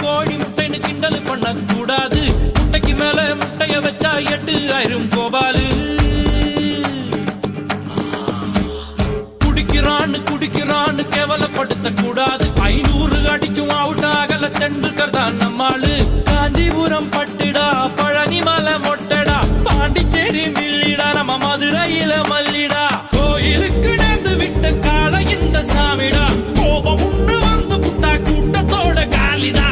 கோழி முட்டைன்னு கிண்டல் பண்ண கூடாது. முட்டைக்கு மேல முட்டைய வச்சா 8000 கோபாலு. குடிக்கிறான்னு கேவலப்படுத்த கூடாது. 500 அடிக்கும் அவுட் ஆகல தெண்டுல்கர் தான் நம்மாளு. காஞ்சிபுரம் பட்டுடா, பழனி மலை மொட்டடா, பாண்டிச்சேரி மில்லிடா, நம்ம மதுரையில மல்லிடா. கோயிலுக்கு நேர்ந்து விட்ட கால இந்த சாமிடா, கோபம் உண்ணு வந்து புட்டா கூட்டத்தோட காலிடா.